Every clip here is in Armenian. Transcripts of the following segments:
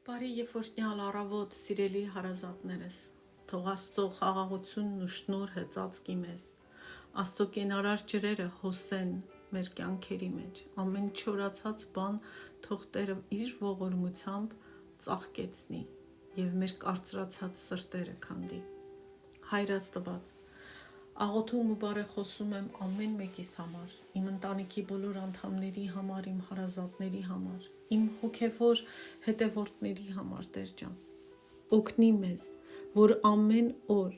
Բարի եւ օրհնյալ առավոտ, սիրելի հարազատներս, թող Աստծո խաղաղությունն ու շնորհը ծածկի մեզ, Աստծո կենարար ջրերը հոսեն մեր կյանքերի մեջ, ամեն չորացած բան թող Տերը իր ողորմությամբ ծաղկեցնի եւ մեր կարծրացած սրտերը քանդի։ Հայր Աստված, աղոթում ու բարեխոսում եմ ամեն մեկիս համար, իմ ընտանիքի բոլոր անդամների համար, իմ հարազատների համար, իմ հոգևոր հետևորդների համար, Տեր ջան։ Օգնի մեզ, որ ամեն օր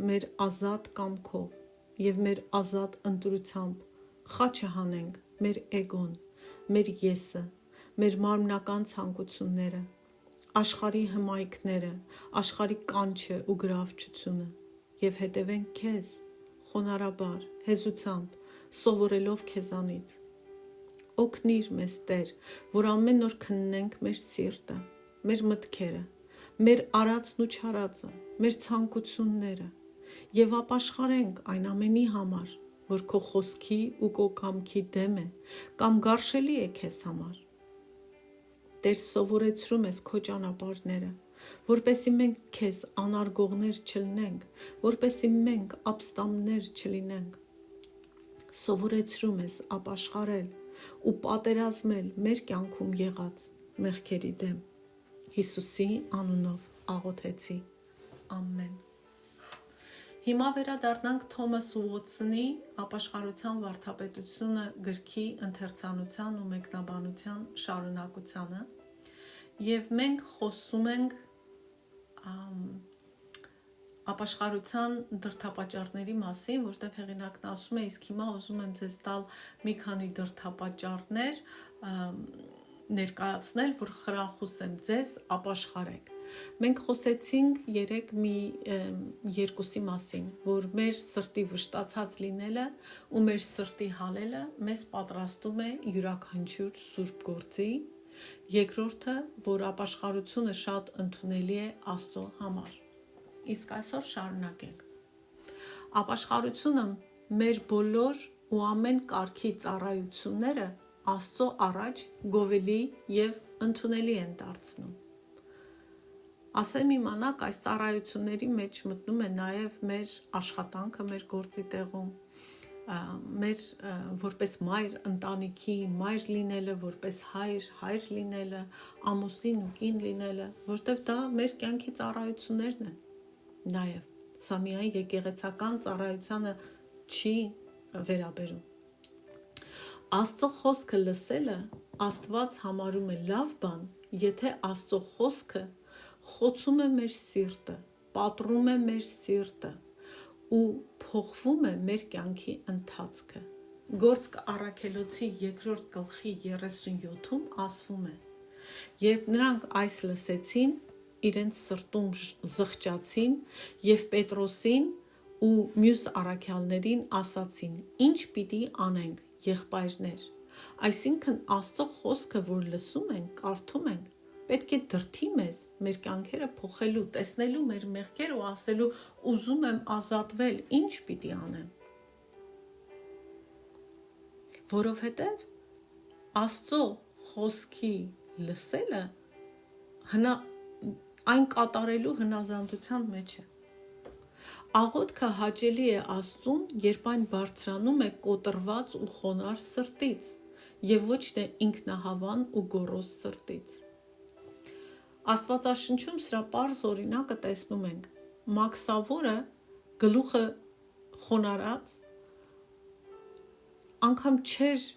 մեր ազատ կամքով եւ մեր ազատ ընտրությամբ խաչը հանենք մեր էգոն, մեր եսը, մեր մարմնական ցանկությունները, աշխարհի հմայքները, աշխարհի կանչը ու գրավչությունը եւ հետևենք քեզ խոնարհաբար, հեզությամբ, սովորելով քեզանից։ Օգնիր մեզ, Տեր, որ ամեն օր քննենք մեր սիրտը, մեր մտքերը, մեր արածն ու չարածը, մեր ցանկությունները եւ ապաշխարենք այն ամենի համար, որ քո խոսքի ու քո կամքի դեմ է կամ գարշելի է քեզ համար։ Տեր, սովորեցրու մեզ քո ճանապարհները, որպեսզի մենք քեզ անարգողներ չլինենք, որպեսզի մենք ապստամբներ չլինենք։ Սովորեցրու մեզ ապաշխարել ու պատերազմել մեր կյանքում եղած մեղքերի դեմ։ Հիսուսի անունով աղոթեցի։ Ամեն։ Հիմա վերադառնանք Թոմաս Ուոթսոնի «Ապաշխարության վարդապետությունը» գրքի ընթերցանության ու մեկնաբանության շարունակությանը, եւ մենք խոսում ենք ապաշխարության դրդապատճառների մասին, որտեղ հեղինակն ասում է, իսկ հիմա ուզում եմ ձեզ տալ մի քանի դրդապատճառներ ներկայացնել, որ խրախուսեմ ձեզ ապաշխարեք։ Մենք խոսեցինք երեք երկուսի մասին, որ մեր սրտի վշտացած լինելը ու մեր սրտի հալելը մեզ պատրաստում է յուրաքանչյուր սուրբ գործի։ Երկրորդը, որ ապաշխարությունը շատ ընդունելի է Աստծո համար։ Իսկ այսօր շարունակենք։ Ապաշխարությունը մեր բոլոր ու ամեն կարգի ծառայությունները Աստծո առաջ գովելի եւ ընդունելի են դարձնում։ Ասեմ իմանաք, այս ծառայությունների մեջ մտնում է նաեւ մեր աշխատանքը մեր գործի տեղում, մեր որպես մայր ընտանիքի մայր լինելը, որպես հայր լինելը, ամուսին ու կին լինելը, որտեղ դա մեր կյանքի ծառայություններն են։ Նաեւ սա միայն եկեղեցական ծառայությանը չի վերաբերում։ Աստծո խոսքը լսելը Աստված համարում է լավ բան, եթե Աստծո խոսքը խոցում է մեր սիրտը, պատռում է մեր սիրտը ու փոխվում է մեր կյանքի ընթացքը։ Գործք առաքելոցի 2-րդ գլխի 37-ում ասվում է. երբ նրանք այս լսեցին, իրենց սրտում զղջացին եւ Պետրոսին ու մյուս առաքյալներին ասացին. ինչ պիտի անենք, եղբայրներ։ Այսինքն Աստծո խոսքը, որ լսում ենք, կարդում ենք, պետք է դրդի մեզ մեր կյանքերը փոխելու, տեսնելու մեր մեղքերը ու ասելու ուզում եմ ազատվել, ինչ պիտի անեմ։ Որովհետև Աստծո խոսքի լսելը այն կատարելու հնազանդության մեջ է։ Աղոթքը հաճելի է Աստծուն, երբ այն բարձրանում է կոտրված ու խոնարհ սրտից եւ ոչ թե ինքնահավան ու գոռոզ սրտից։ Աստվածաշնչում սրա պարզ օրինակը տեսնում ենք։ Մաքսավորը գլուխը խոնարած անգամ չէր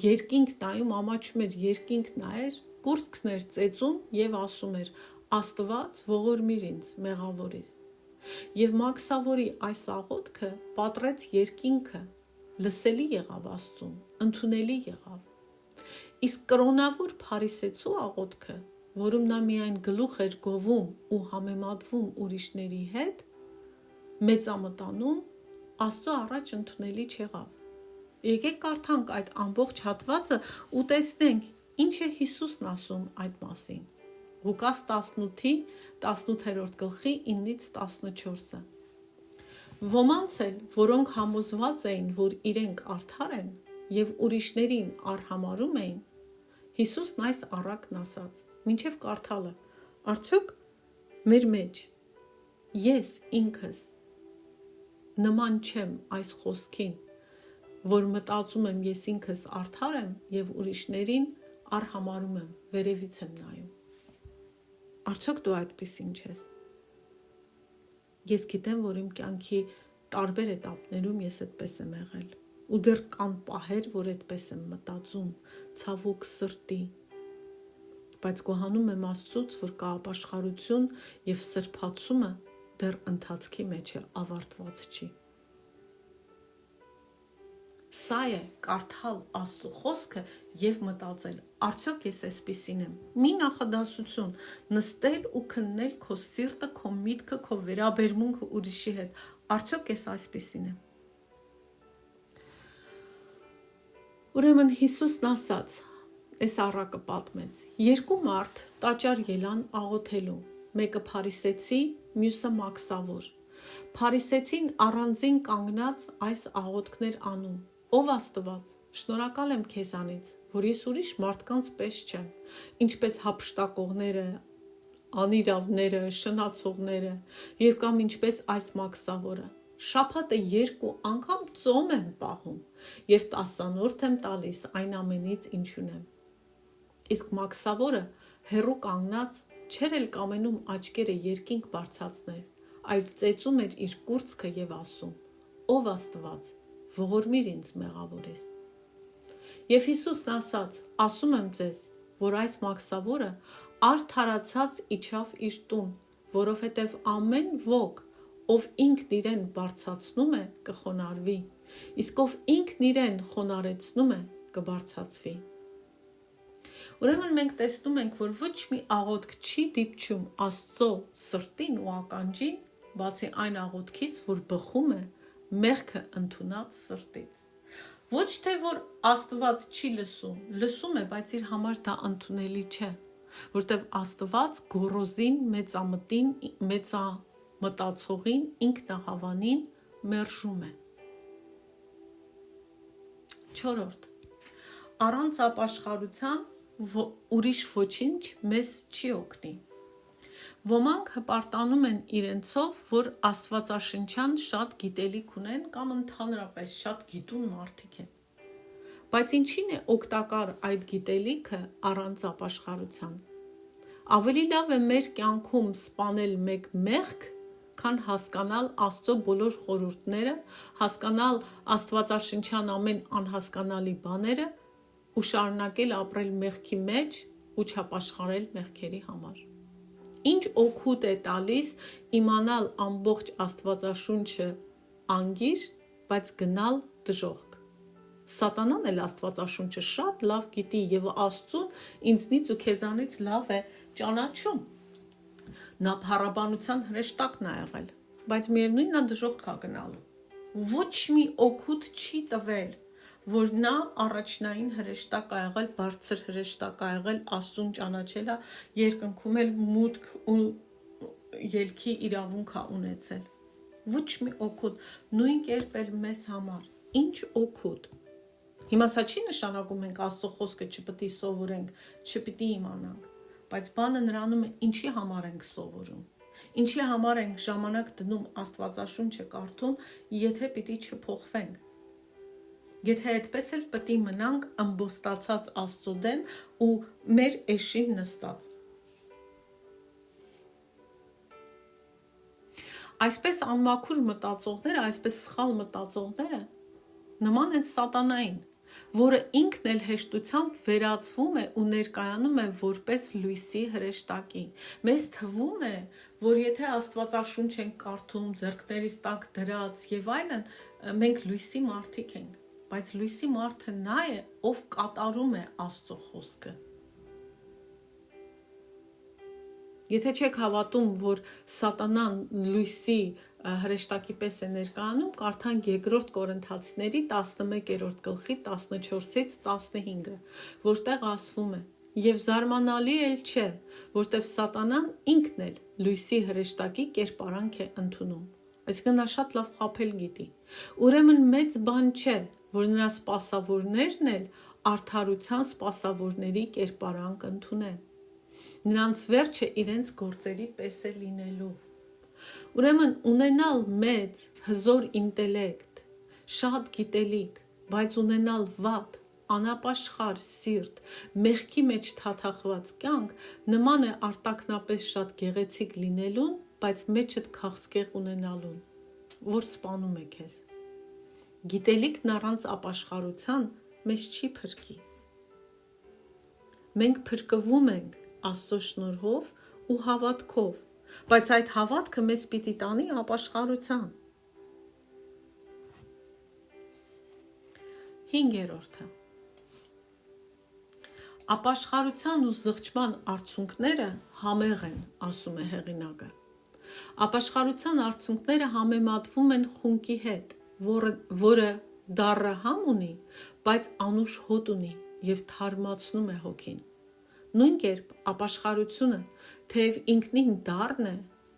երկինք նայում, ամաչում էր երկինք նայեր, կուրծքն էր ծեծում եւ ասում էր. Աստված ողորմիր ինձ մեղավորիս։ Եվ Մաքսավորի այս աղոթքը պատռեց երկինքը, լսելի եղավ Աստծուն, ընդունելի եղավ։ Իսկ կրոնավոր Փարիսեցու աղոթքը, որում նա միայն գլուխ էր գովում ու համեմատվում ուրիշների հետ, մեծամտանում Աստծո առաջ ընդունելի չեղավ։ Եկեք կարդանք այդ ամբողջ հատվածը ու տեսնենք, ինչ է Հիսուսն ասում այդ մասին։ Ղուկաս 18-ի 18-րդ գլխի 9-ից 14-ը։ Ոմանց էլ, որոնք համոզված էին, որ իրենք արդար են եւ ուրիշներին արհամարում էին, Հիսուսն այս առակն ասաց. մինչև կարդալը, արդյոք մեր մեջ ես ինքս նման չեմ այս խոսքին, որ մտածում եմ ես ինքս արդար եմ և ուրիշներին արհամարհում եմ, վերևից եմ նայում։ Արդյոք դու այդպիսին չես։ Ես գիտեմ, որ իմ կյանքի տարբեր էտապներում ես այդպես եմ եղել, ու դեռ կան պահեր, որ այդպես եմ մտածում, ցավոք սրտի, բայց գոհանում եմ Աստծուց, որ կա ապաշխարություն և սրբացումը դեռ ընթացքի մեջ է, ավարտված չի։ Սա է կարդալ Աստծո խոսքը և մտածել, արդյոք ես այսպիսին եմ։ Մի նախադասություն, նստել ու քննել քո սիրտը, քո միտքը, քո վերաբերմունքը ուրիշի հետ, արդյոք ես այսպիսին եմ։ Ուրեմն Հիսուսն ասաց, այս առակը պատմեց, երկու մարդ տաճար ելան աղոթելու, մեկը փարիսեցի, մյուսը մաքսավոր։ Փարիսեցին առանձին կանգնած այս աղոթքներ անում. Ով Աստված, շնորհակալ եմ քեզանից, որ ես ուրիշ մարդկանց պես չեմ, ինչպես հափշտակողները, անիրավները, շնացողները, և կամ ինչպես այս մաքսավորը։ Շաբաթը 2 անգամ ծոմ եմ պահում և 10-րդ եմ տալիս այն ամենից, ինչ ունեմ։ Իսկ մաքսավորը հեռու կանգնած չէր էլ կամենում աչքերը երկինք բարձրացնել, այլ ծեծում էր իր կուրծքը և ասում. Ով Աստված, ողորմիր ինձ մեղավորես։ Եվ Հիսուսն ասաց, ասում եմ ձեզ, որ այս մաքսավորը արդարացած իջավ իր տուն, որովհետև ամեն ոք, ով ինքն իրեն բարձրացնում է, կխոնարհվի, իսկ ով ինքն իրեն խոնարհեցնում է, կբարձրացվի։ Ուրեմն մենք տեսնում ենք, որ ոչ մի աղոթք չի դիպչում Աստծո սրտին ու ականջին, բացի այն աղոթքից, որ բխում է մեղքը ընդունած սրտից։ Ոչ թե որ Աստված չի լսում, լսում է, բայց իր համար դա ընդունելի չէ, որտեղ Աստված գոռոզին, մեծամտին, մեծամտածողին, ինքնահավանին մերժում է։ 4. Առանց ապաշխարության ուրիշ ոչինչ մեզ չի օգնի։ Ոմանք հպարտանում են իրենցով, որ աստվածաշնչյան շատ գիտելիք ունեն կամ ընդհանրապես շատ գիտուն մարդիկ են։ Բայց ինչին է օգտակար այդ գիտելիքը առանց ապաշխարության։ Ավելի լավ է մեր կյանքում սպանել մեկ մեղք, քան հասկանալ Աստծո բոլոր խորհուրդները, հասկանալ աստվածաշնչյան ամեն անհասկանալի բաները ու շարունակել ապրել մեղքի մեջ ու չապաշխարել մեղքերի համար։ Ինչ օգուտ է տալիս իմանալ ամբողջ Աստվածաշունչը անգիր, բայց գնալ դժոխք։ Սատանան էլ Աստվածաշունչը շատ լավ գիտի և Աստծուն ինձնից ու քեզանից լավ է ճանաչում։ Նա փառաբանության հրեշտակն է եղել, բայց միևնույն նա դժոխք է գնալու։ Ոչ մի օգուտ չի տվել, որ նա առաջնային հրեշտակ ա եղել, բարձր հրեշտակ ա եղել, Աստծուն ճանաչել ա, երկնքում էլ մուտք ու ելքի իրավունք ա ունեցել։ Ոչ մի օգուտ, նույն կերպ էլ մեզ համար։ Ինչ օգուտ։ Հիմա սա չի նշանակում ենք Աստծո խոսքը չպիտի սովորենք, չպիտի իմանանք, բայց բանը նրանում է ինչի համար ենք սովորում։ Ինչի համար ենք ժամանակ դնում Աստվածաշունչը կարդում, եթե պիտի չփոխվենք։ Եթե այդպես էլ պիտի մնանք ըմբոստացած Աստծո դեմ ու մեր էշին նստած։ Այսպես անմաքուր մտածողները, այսպես սխալ մտածողները նման են սատանային, որը ինքն էլ հեշտությամբ վերածվում է ու ներկայանում է որպես լույսի հրեշտակի։ Մեզ թվում է, որ եթե Աստվածաշունչ ենք կարդում, ձեռքներիս տակ դրած եւ այլն, մենք լույսի մարդիկ ենք, բայց լույսի մարդը նա է, ով կատարում է Աստծո խոսքը։ Եթե չեք հավատում, որ սատանան լույսի հրեշտակի պես է ներկայանում, կարդանք 2 Կորինթացիների 11-րդ գլխի 14-ից 15-ը, որտեղ ասվում է. Եվ զարմանալի էլ չէ, որտեղ սատանան ինքն էլ լույսի հրեշտակի կերպարանք է ընդունում, այսինքն նա շատ լավ խաբել գիտի։ Ուրեմն մեծ բան չէ, որ նրա սպասավորներն էլ արդարության սպասավորների կերպարանք ընդունեն։ նրանց վերջը իրենց գործերի պես է լինելու։ Ուրեմն ունենալ մեծ, հզոր ինտելեկտ, շատ գիտելիք, բայց ունենալ վատ, անապաշխար սիրտ, մեղքի մեջ թաթախված կյանք նման է արտակնապես շատ գեղեցիկ լինելուն, բայց մեջդ քաղցկեղ ունենալուն, որ սպանում է քեզ։ Գիտելիքն առանց ապաշխարության մեզ չի փրկի։ Մենք փրկվում ենք Աստծո շնորհով ու հավատքով, բայց այդ հավատքը մեզ պիտի տանի ապաշխարության։ 5-րդը Ապաշխարության ու զղջման արդյունքները համեղ են, ասում է հեղինակը։ Ապաշխարության արդյունքները համեմատվում են խունկի հետ, որը դառը համ ունի, բայց անուշ հոտ ունի և թարմացնում է հոգին։ Նույն կերպ ապաշխարությունը, թեև ինքնին դառն է,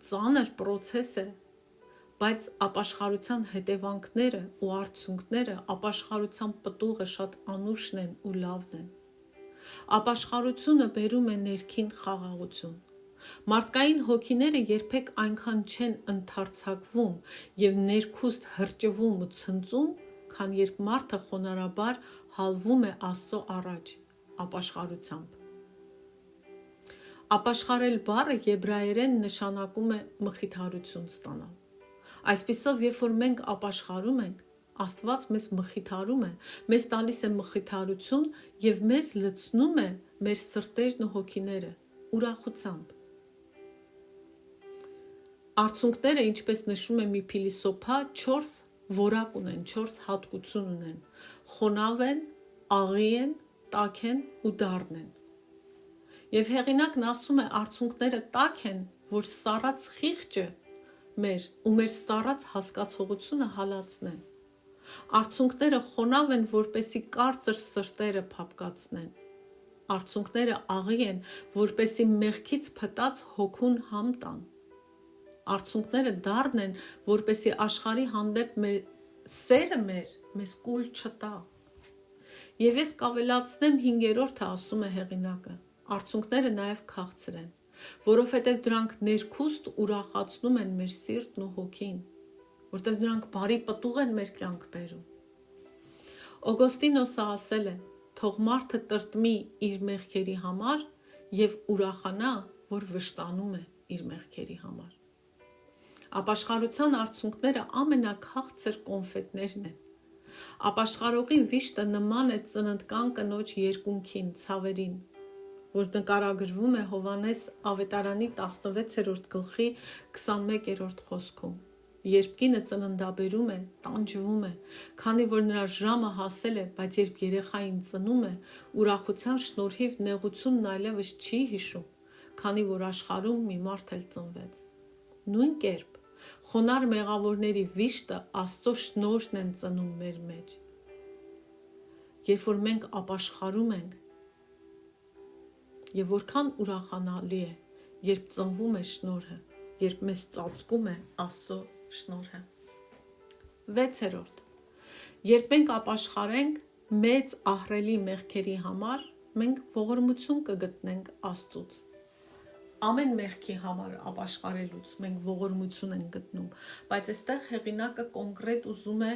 ծանր պրոցես է, բայց ապաշխարության հետևանքները ու արդյունքները ապաշխարության պտուղը շատ անուշն են ու լավն են։ Ապաշխարությունը բերում է ներքին խաղաղություն։ Մարդկային հոգիները երբեք այնքան չեն ընդարձակվում և ներքուստ հրճվում ու ցնծում, քան երբ մարդը խոնարհաբար հալվում է Աստծո առաջ ապաշխարությամբ։ Ապաշխարել բառը եբրայերեն նշանակում է մխիթարություն ստանալ։ Այսպիսով, երբ որ մենք ապաշխարում ենք, Աստված մեզ մխիթարում է, մեզ տալիս է մխիթարություն և մեզ լցնում է մեր սրտերն ու հոգիները ուրախությամբ։ Արդյունքները, ինչպես նշում է մի փիլիսոփա, 4 որակ ունեն, 4 հատկություն ունեն. խոնավ են, աղի են, տաք են ու դառն են։ Եվ հեղինակն ասում է, արդյունքները տաք են, որ սառած խիղճը մեր ու մեր սառած հասկացողությունը հալածնեն։ Արդյունքները խոնավ են, որպեսի կարծր սրտերը փափկացնեն։ Արդյունքները աղի են, որպեսի մեղքից փտած հոգուն համ տան։ Արդյունքները դառն են, որպեսի աշխարհի հանդեպ սերը մեզ կուլ չտա։ Եվ ես կավելացնեմ 5-րդը, ասում է հեղինակը, արդյունքները նաև քաղցր են, որովհետև դրանք ներքուստ ուրախացնում են մեր սիրտն ու հոգին, որտեղ դրանք բարի պտուղ են մեր կյանք բերում։ Օգոստինոսը ասել է. թող մարդը տրտմի իր մեղքերի համար և ուրախանա, որ վշտանում է իր մեղքերի համար։ Ապաշխարության արդյունքները ամենաքաղցր կոնֆետներն են։ Ապաշխարողի վիշտը նման է ծննդկան կնոջ երկունքին, ցավերին, որ նկարագրվում է Հովհաննես ավետարանի 16-րդ գլխի 21-րդ խոսքում։ Երբ կինը ծննդաբերում է, տանջվում է, քանի որ նրա ժամը հասել է, բայց երբ երեխային ծնում է, ուրախության շնորհիվ նեղությունն այլևս չի հիշում, քանի որ աշխարհում մի մարդ էլ ծնվեց։ Նույն կերպ խոնարհ մեղավորների վիշտը Աստծո շնորհն են ծնում մեր մեջ։ Երբ որ մենք ապաշխարում ենք, եւ որքան ուրախանալի է, երբ ծնվում է շնորհը, երբ մեզ ծածկում է Աստծո շնորհը։ 6-րդ. Երբ մենք ապաշխարենք մեծ ահռելի մեղքերի համար, մենք ողորմություն կգտնենք Աստծուց։ Ամեն մեղքի համար ապաշխարելուց մենք ողորմություն ենք գտնում, բայց այստեղ հեղինակը կոնկրետ ուզում է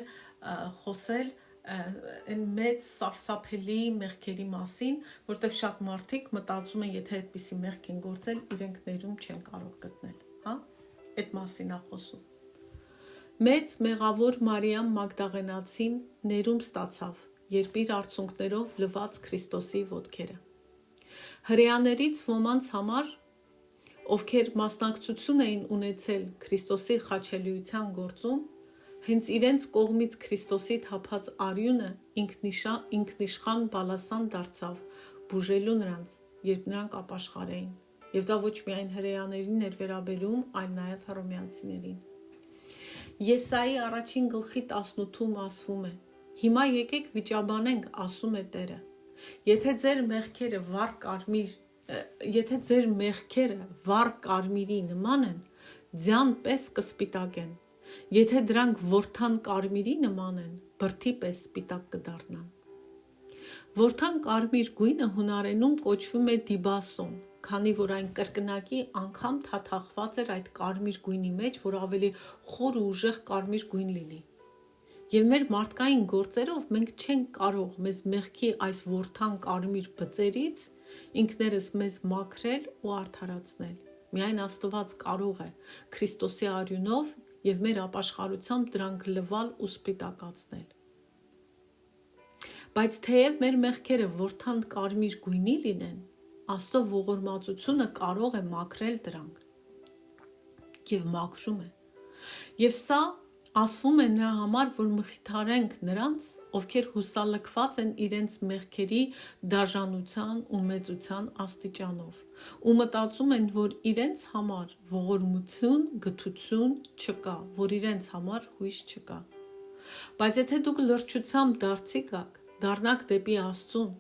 խոսել այն մեծ սարսափելի մեղքերի մասին, որտեղ շատ մարդիկ մտածում են, եթե այդպիսի մեղք են գործել, իրենք ներում չեն կարող գտնել, հա? Այդ մասին է խոսում։ Մեծ մեղավոր Մարիամ Մագդաղենացին ներում ստացավ, երբ իր արցունքներով լվաց Քրիստոսի ոտքերը։ Հրեաներից ոմանց համար, ովքեր մասնակցություն էին ունեցել Քրիստոսի խաչելիության գործում, հենց իրենց կողմից Քրիստոսի թափած արյունը ինքնիշխան բալասան դարձավ բուժելու նրանց, երբ նրանք ապաշխարեին, և դա ոչ միայն հրեաներին էր վերաբերում, այլ նաև հռոմեացիներին։ Եսայի 1 գլխի 18-ում ասվում է. «Հիմա եկեք վիճաբանենք, ասում է Տերը, եթե ձեր մեղքերը վառ կարմիրի նման են, ձյան պես կսպիտակեն, եթե դրանք որդան կարմիրի նման են, բրդի պես սպիտակ կդառնան»։ Որդան կարմիր գույնը հունարենում կոչվում է դիբասոն, քանի որ այն կրկնակի անգամ թաթախված էր այդ կարմիր գույնի մեջ, որ ավելի խոր ու ուժեղ կարմիր գույն լինի։ Եվ մեր մարդկային գործերով մենք չենք կարող մեզ մեղքի այս որդան կարմիր բծերից ինքներս մեզ մաքրել ու արդարացնել։ Միայն Աստված կարող է Քրիստոսի արյունով եւ մեր ապաշխարությամբ դրանք լվալ ու սպիտակացնել։ Բայց թեև մեր մեղքերը որդան կարմիր գույնի լինեն, Աստծո ողորմածությունը կարող է մաքրել դրանք եւ մաքրում է։ Եվ սա ասվում է նրա համար, որ մխիթարենք նրանց, ովքեր հուսալքված են իրենց մեղքերի դաժանության ու մեծության աստիճանով ու մտածում են, որ իրենց համար ողորմություն, գթություն չկա, որ իրենց համար հույս չկա։ Բայց եթե դուք լրջությամբ դարձի գաք, դառնաք դեպի Աստծուն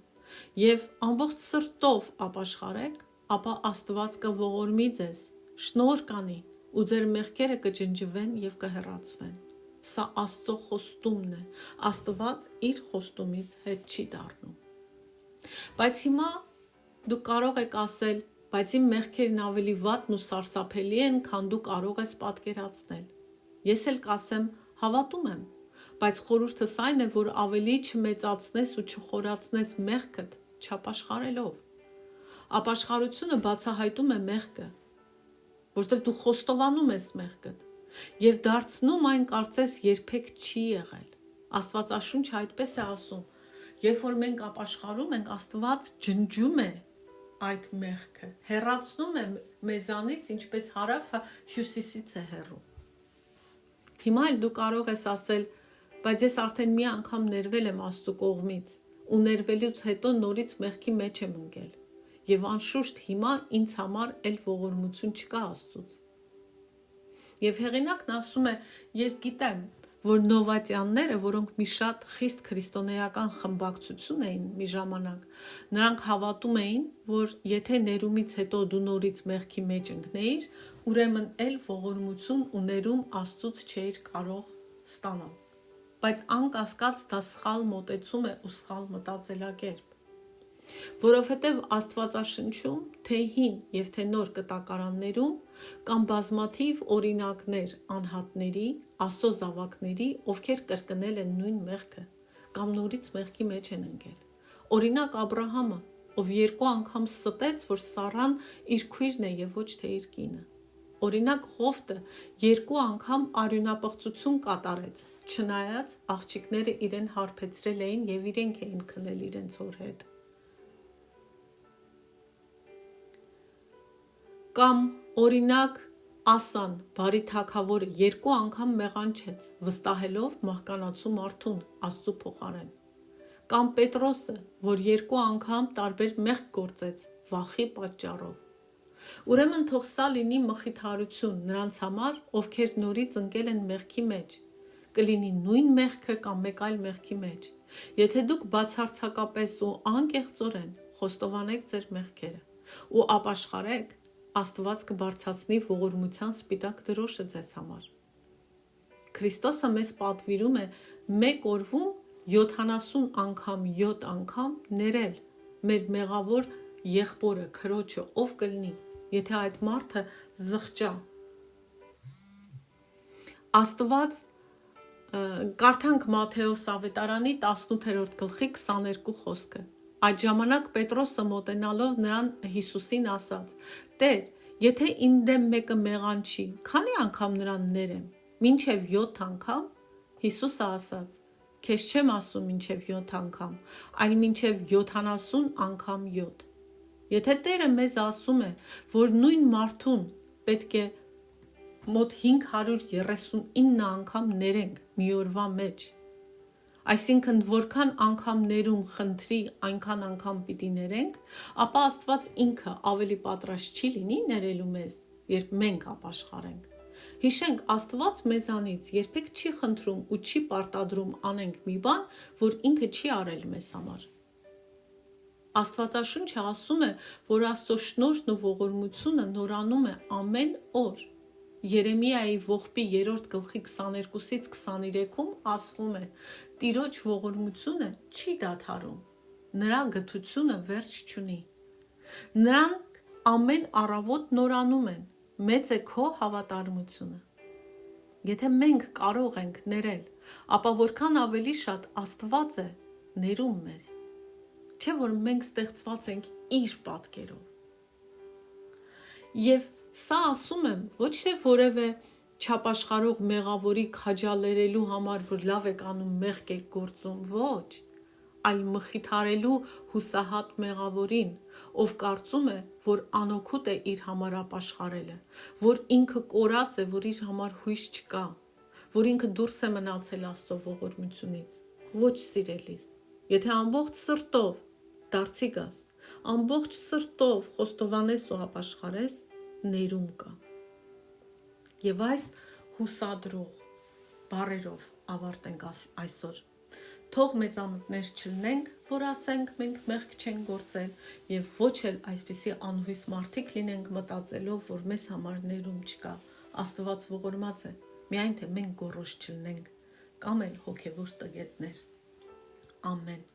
եւ ամբողջ սրտով ապաշխարեք, ապա Աստված կողորմի ձեզ, շնորհ կանի ու ձեր մեղքերը կջնջվեն եւ կհեռացվեն։ Սա Աստծո խոստումն է։ Աստված իր խոստումից հետ չի դառնում։ Բայց հիմա դուք կարող եք ասել, բայց իմ մեղքերն ավելի վատն ու սարսափելի են, քան դու կարող ես պատկերացնել։ Ես էլ կասեմ, հավատում եմ, բայց խորհուրդս այն է, որ ավելի չմեծացնես ու չխորացնես մեղքդ չապաշխարելով։ Ապաշխարությունը բացահայտում է մեղքը, որտեղ դու խոստովանում ես մեղքդ եւ դարձնում այն կարծես երբեք չի եղել։ Աստվածաշունչը այդպես է ասում, երբ որ մենք ապաշխարում ենք, Աստված ջնջում է այդ մեղքը, հեռացնում է մեզանից, ինչպես հարավը հյուսիսից է հեռու։ Հիմա էլ դու կարող ես ասել, բայց ես արդեն մի անգամ ներվել եմ Աստծո կողմից ու ներվելուց հետո նորից մեղքի մեջ եմ ընկել եւ անշուշտ հիմա ինձ համար էլ ողորմություն չկա Աստծուց։ Եվ հեղինակն ասում է, ես գիտեմ, որ նովատյանները, որոնք մի շատ խիստ քրիստոնեական խմբակցություն էին մի ժամանակ, նրանք հավատում էին, որ եթե ներումից հետո դու նորից մեղքի մեջ ընկնեիր, ուրեմն էլ ողորմություն ու ներում Աստծուց չէիր կարող ստանալ։ Բայց անկասկած դա սխալ մոտեցում է ու սխալ մտածելակերպ։ Որովհետև Աստվածաշնչում, թե հին եւ թե նոր կտակարաններում կան բազմաթիվ օրինակներ անհատների, Աստծո զավակների, ովքեր կրկնել են նույն մեղքը կամ նորից մեղքի մեջ են ընկել։ Օրինակ Աբրահամը, ով 2 անգամ ստեց, որ Սառան իր քույրն է եւ ոչ թե իր կինը։ Օրինակ Ղովտը 2 անգամ արյունապղծություն կատարեց, չնայած աղջիկները իրեն հարբեցրել էին եւ իրենք էին քնել իրենց հոր հետ։ Կամ օրինակ Ասան, բարի թագավորը 2 անգամ մեղանչեց, վստահելով մահկանացու մարդուն Աստծո փոխարեն։ Կամ Պետրոսը, որ 2 անգամ տարբեր մեղք գործեց վախի պատճառով։ Ուրեմն թող սա լինի մխիթարություն նրանց համար, ովքեր նորից ընկել են մեղքի մեջ, կլինի նույն մեղքը կամ մեկ այլ մեղքի մեջ։ Եթե դուք բացարձակապես ու անկեղծորեն խոստովանեք ձեր մեղքերը ու ապաշխարեք, Աստված կբարձրացնի ողորմության սպիտակ դրոշը ձեզ համար։ Քրիստոսը մեզ պատվիրում է մեկ օրվում 70 անգամ 7 անգամ ներել մեր մեղավոր եղբորը, քրոջը, ով կլինի, եթե այդ մարդը զղջա։ Աստված կարդանք Մատթեոս ավետարանի 18-րդ գլխի 22 խոսքը։ Այդ ժամանակ Պետրոսը մոտենալով նրան Հիսուսին ասաց. Տեր, եթե իմ դեմ մեկը մեղանչի, քանի անգամ նրան ներեմ, մինչև 7 անգամ։ Հիսուսը ասաց. Քեզ չեմ ասում մինչև 7 անգամ, այլ մինչև 70 անգամ 7։ Եթե Տերը մեզ ասում է, որ նույն մարդուն պետք է մոտ 539 անգամ ներենք մի օրվա մեջ, այսինքն որքան անգամ ներում խնդրի, այնքան անգամ պիտի ներենք, ապա Աստված ինքը ավելի պատրաստ չի լինի ներելու մեզ, երբ մենք ապաշխարենք։ Հիշենք, Աստված մեզանից երբեք չի խնդրում ու չի պարտադրում անենք մի բան, որ ինքը չի արել մեզ համար։ Աստվածաշունչը ասում է, որ Աստծո շնորհն ու ողորմությունը նորանում է ամեն օր։ Երեմիայի ողբի 3-րդ գլխի 22-ից 23-ում ասվում է. Տիրոջ ողորմությունը չի դադարում, նրա գթությունը վերջ չունի։ Նրանք ամեն առավոտ նորանում են, մեծ է քո հավատարմությունը։ Եթե մենք կարող ենք ներել, ապա որքան ավելի շատ Աստված է ներում մեզ։ Չէ՞ որ մենք ստեղծված ենք իր պատկերով։ Եվ սա ասում եմ ոչ թե որևէ չապաշխարող մեղավորի քաջալերելու համար, որ լավ եք անում, մեղք եք գործում, ոչ, այլ մխիթարելու հուսահատ մեղավորին, ով կարծում է, որ անօգուտ է իր համար ապաշխարելը, որ ինքը կորած է, որ իր համար հույս չկա, որ ինքը դուրս է մնացել Աստծո ողորմությունից։ Ոչ, սիրելիս, եթե ամբողջ սրտով դարձի գաս, ամբողջ սրտով խոստովանես ու ապաշխարես, ներում կա։ Եվ այս հուսադրող բառերով ավարտենք այսօր։ Թող մեծամտներ չլինենք, որ ասենք մենք մեղք չենք գործել, եւ ոչ էլ այսպիսի անհույս մարդիկ լինենք մտածելով, որ մեզ համար ներում չկա։ Աստված ողորմած է, միայն թե մենք գոռոզ չլինենք կամ էլ հոգևոր տգետներ։ Ամեն։